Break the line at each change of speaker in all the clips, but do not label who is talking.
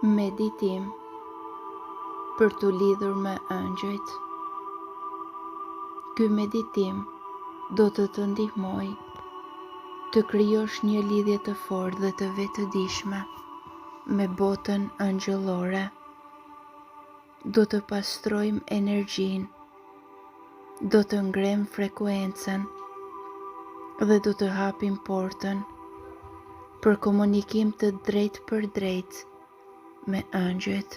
Meditim për të lidhur me ëngjëjt. Ky meditim do të të ndihmoj të krijosh një lidhje të fortë dhe të vetëdijshme me botën angjëllore. Do të pastrojmë energjinë, do të ngrem frekuencën dhe do të hapim portën për komunikim të drejtë për drejtë me ëngjëjt.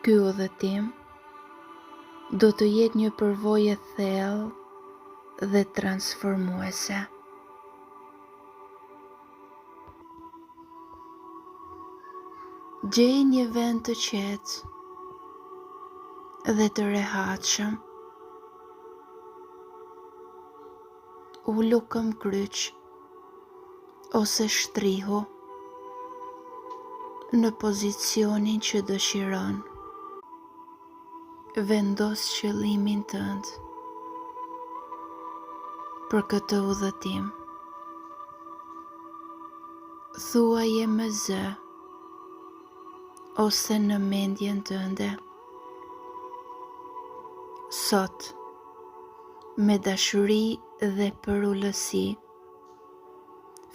Ky udhëtim do të jetë një përvojë thellë dhe transformuese. Gjej një vend të qetë dhe të rehatshëm. Ulu këmbkryq ose shtrihu në pozicionin që dëshiron. Vendos qëllimin tënd për këtë udhëtim. Thuaje me zë ose në mendjen tënde: sot, me dashuri dhe përullësi,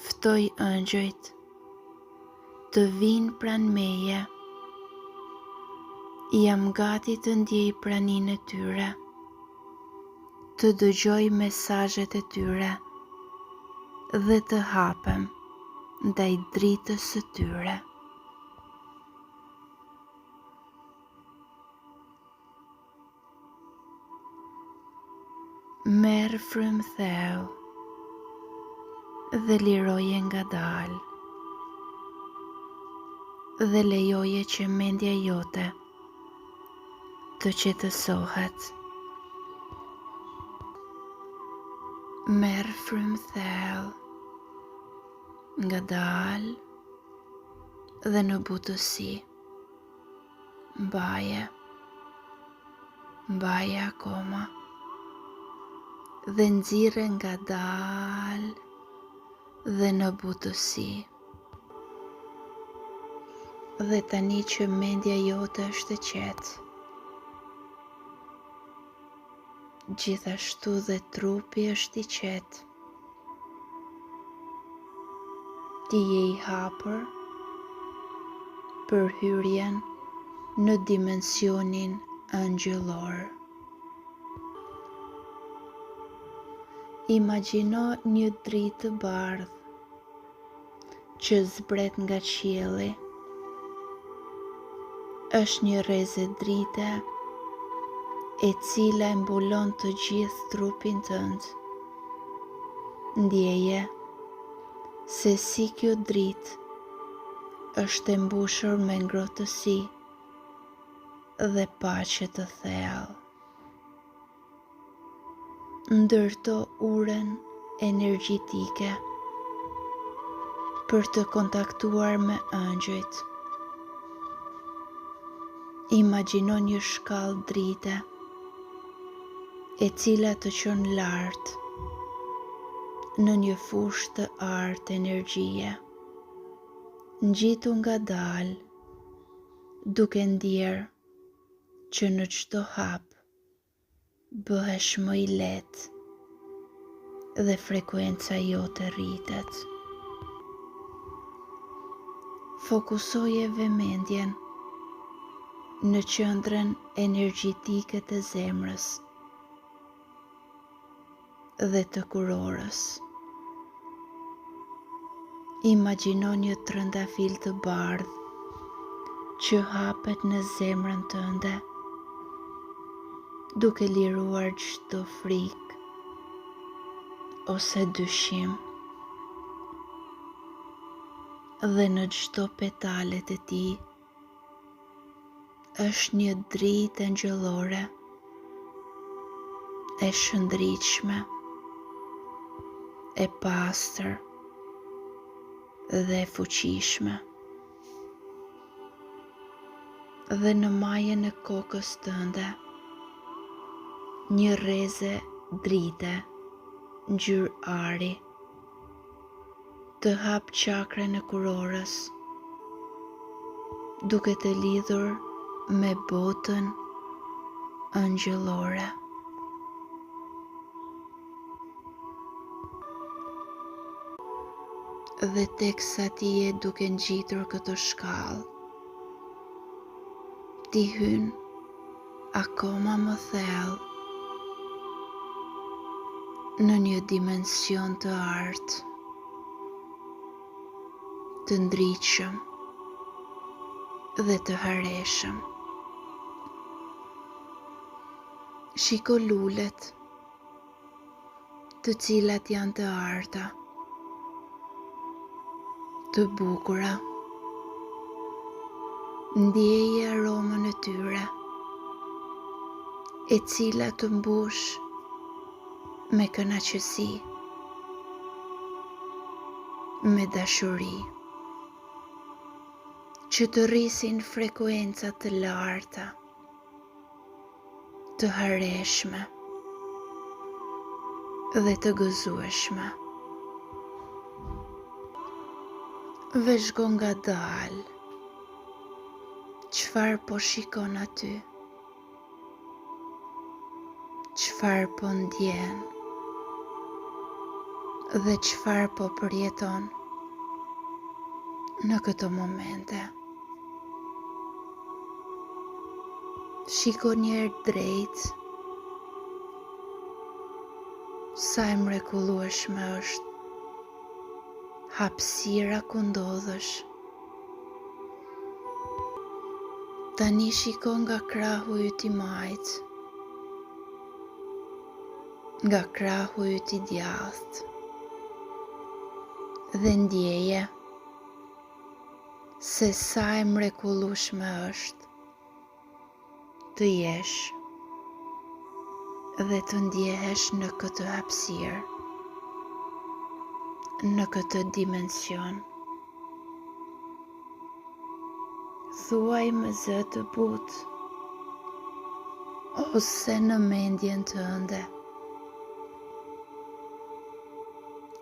ftoj ëngjëjt të vinë pranë meje. Jam gati të ndjej praninë e tyre, të dëgjoj mesazhet e tyre dhe të hapem ndaj dritës së tyre. Merr frymë thellë dhe liroje ngadalë dhe lejoje që mendja jote të qetësohet. Merr frymë thellë, ngadalë dhe në butësi. Mbaje akoma dhe nxirre ngadalë dhe në butësi. Dhe tani që mendja jote është e qetë, gjithashtu dhe trupi është i qetë, ti je i hapur për hyrjen në dimensionin angjëllor. Imagjino një dritë të bardhë që zbret nga qielli. Është një rrezë drite e cila e mbulon të gjithë trupin tënd. Ndjeje se si kjo dritë është e mbushur me ngrohtësi dhe paqe të thellë. Ndërto urën energjitike për të kontaktuar me ëngjëjt. Imagjino një shkallë drite e cila të çon lart në një fushë të artë energjie. Ngjitu ngadalë, duke ndjerë që në çdo hap bëhesh më i lehtë dhe frekuenca jote rritet. Fokusoje vëmendjen në qendrën energjitike të zemrës dhe të kurorës. Imagjino një trëndafil të bardhë që hapet në zemrën tënde, duke liruar çdo frikë ose dyshim. Dhe në çdo petale të tij është një dritë angjëllore, e shëndritshme, e pastër dhe e fuqishme. Dhe në majën e kokës tënde, një rrezë drite ngjyrë ari të hap çakrën e kurorës, duke të lidhur me botën angjëllore. Dhe teksa ti je duke ngjitur këtë shkallë, ti hyn akoma më thellë në një dimension të artë, të ndritshëm dhe të hareshëm. Shiko lulet, të cilat janë të arta, të bukura. Ndjeje aromën e tyre, e cila të mbush me kënaqësi, me dashuri, që të rrisin frekuenca të larta, të hareshme dhe të gëzueshme. Vëzhgo ngadalë çfarë po shikon aty, çfarë po ndjen dhe çfarë po përjeton në këto momente. Shiko një herë drejt, sa e mrekullueshme është hapësira ku ndodhesh. Tani shiko nga krahu yt i majt, nga krahu yt i djathtë, dhe ndjeje se sa e mrekullueshme është të jesh dhe të ndjehesh në këtë hapësirë, në këtë dimension. Thuaj me zë të butë, ose në mendjen tënde: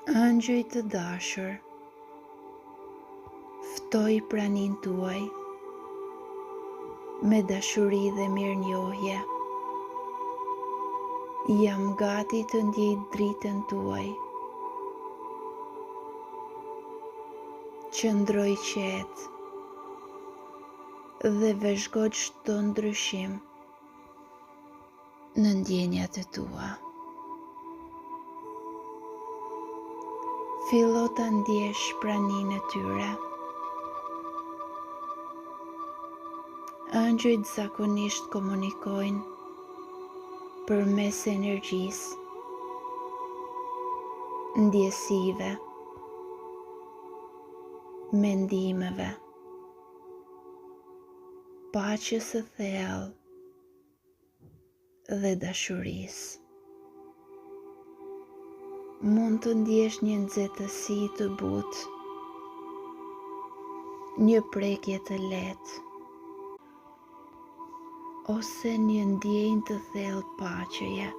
Ëngjëj të dashur, ftoj pranin tuaj me dashuri dhe mirënjohje. Jam gati të ndjej dritën tuaj. Qëndroj qetë dhe vëzhgo çdo ndryshim në ndjenjat e tua. Fillo ta ndjesh praninë e tyre. Ëngjëjt zakonisht komunikojnë përmes energjisë, ndjesive, mendimeve, paqes së thellë dhe dashurisë. Mund të ndjesh një nxehtësi të butë, një prekje të lehtë, ose një ndjenjë të thellë paqeje.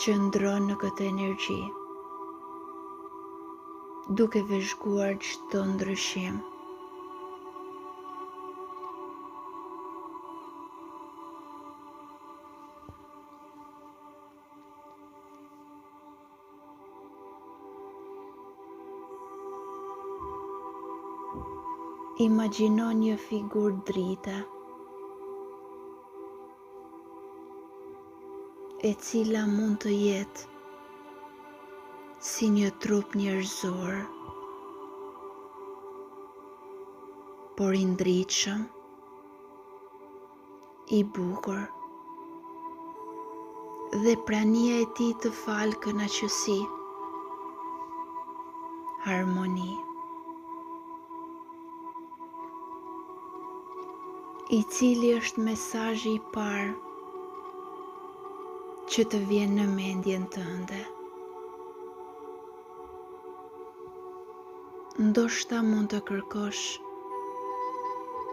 Qëndro në këtë energji, duke vëzhguar çdo ndryshim. Imagjino një figurë drite, e cila mund të jetë si një trup njerëzor, por i ndritshëm, i bukur, dhe prania e tij të falë kënaqësi, harmoni, i cili është mesazhi i parë që të vjen në mendjen tënde. Ndoshta mund të kërkosh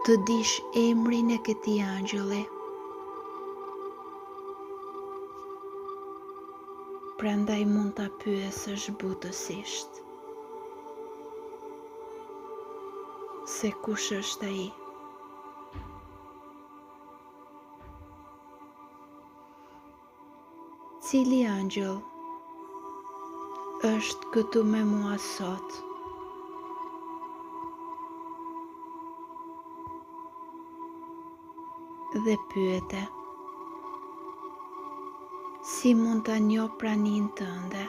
të dish emrin e këtij angjëlli. prandaj mund ta pyesësh butësisht se kush është ai. Cili angjëll është këtu me mua sot? Dhe pyete, si mund ta njoh praninë tënde?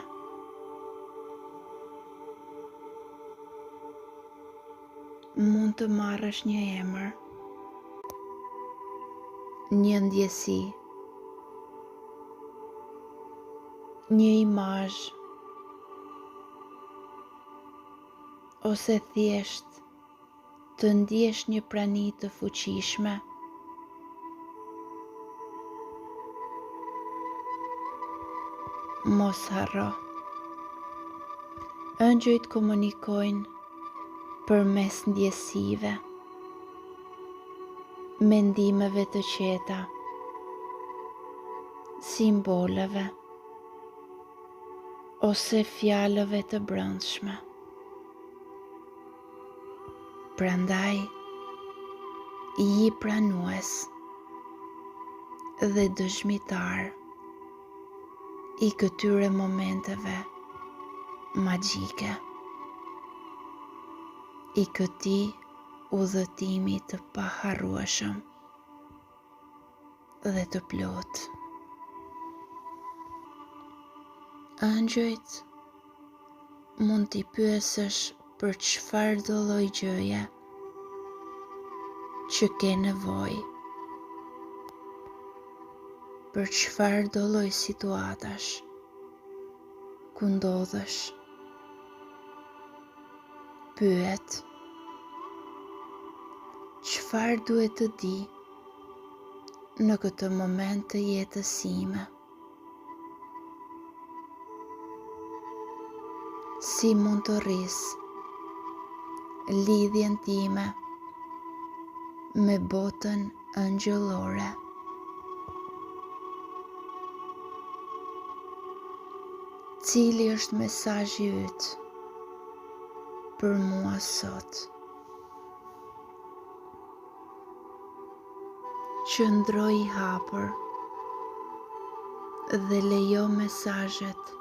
Mund të marrësh një emër, një ndjesi, një imazh, ose thjesht të ndjesh një prani të fuqishme. Mos harro, ëngjëjt komunikojnë përmes ndjesive, mendimeve të qeta, simboleve ose fjalëve të brendshme. Prandaj, i pranues dhe dëshmitar i këtyre momenteve magjike, i këtij udhëtimi të paharrueshëm dhe të plot. Angjëjt mund t'i pyesësh për çfarëdo lloj gjëje që ke nevojë, për çfarëdo lloj situatash ku ndodhesh. Pyet, çfarë duhet të di në këtë moment të jetës sime? Si mund të rris lidhjen time me botën angjëllore? Cili është mesazhi yt për mua sot? Qëndro i hapur dhe lejo mesazhet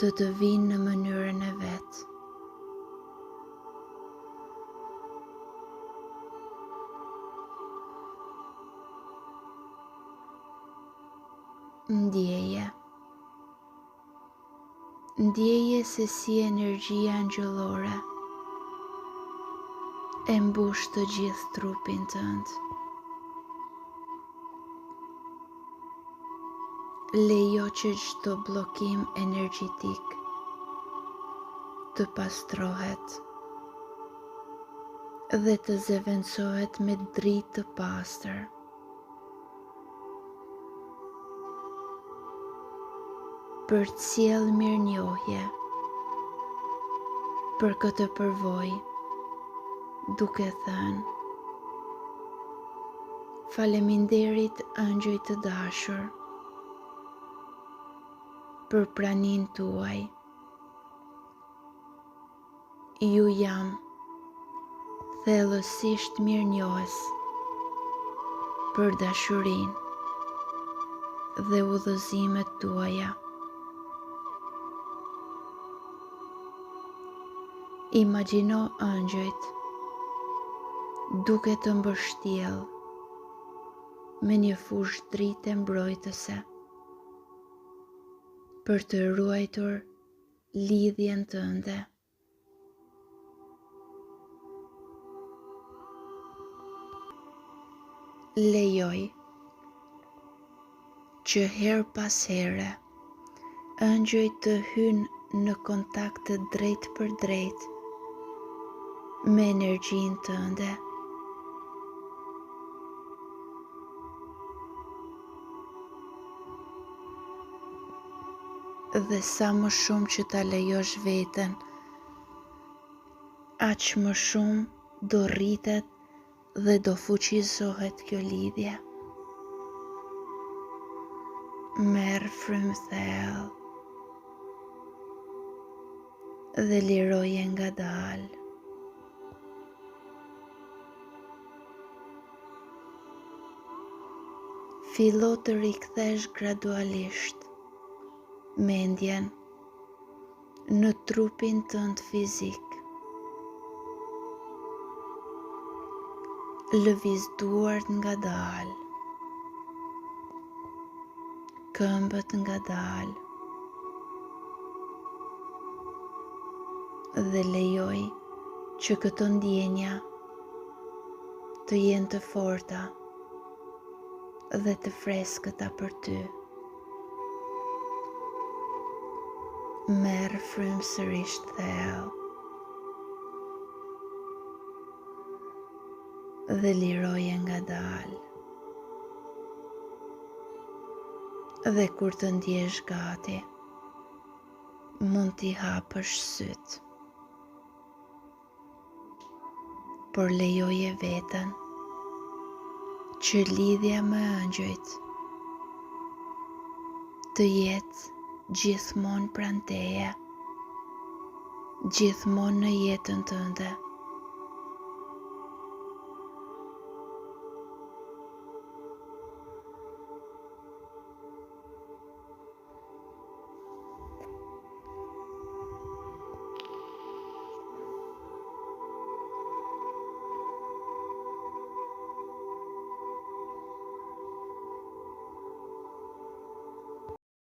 të vinë në mënyrën e vet. Ndjeje se si energjia angjëllore e mbush të gjithë trupin tënd. Lejo që çdo bllokim energjetik të pastrohet dhe të zëvendësohet me dritë të pastër. Përcjell mirënjohje për këtë përvojë, duke thënë: faleminderit angjëj të dashur për praninë tuaj. Ju jam thellësisht mirënjohës për dashurinë dhe udhëzimet tuaja. Imagjino angjëjt duke të mbështjell me një fushë drite mbrojtëse për të ruajtur lidhjen tënde. Lejoj që her pas here angjëjt të hynë në kontakt të drejt për drejt me energjinë tënde. Dhe sa më shumë që ta lejosh veten, aq më shumë do rritet dhe do fuqizohet kjo lidhje. Merr frymë thellë dhe liroje ngadalë. Fillo të rikthesh gradualisht mendjen në trupin tënd fizik. Lëviz duart ngadalë, këmbët ngadalë dhe lejoj që këto ndjenja të jenë të forta dhe të freskëta për ty. Merë frymësërisht thellë dhe liroje ngadalë. Dhe kur të ndjesh gati, mund t'i hapësh syt. Por lejoje veten që lidhja me ëngjëjt të jetë gjithmonë pranë teje, gjithmonë në jetën tënde.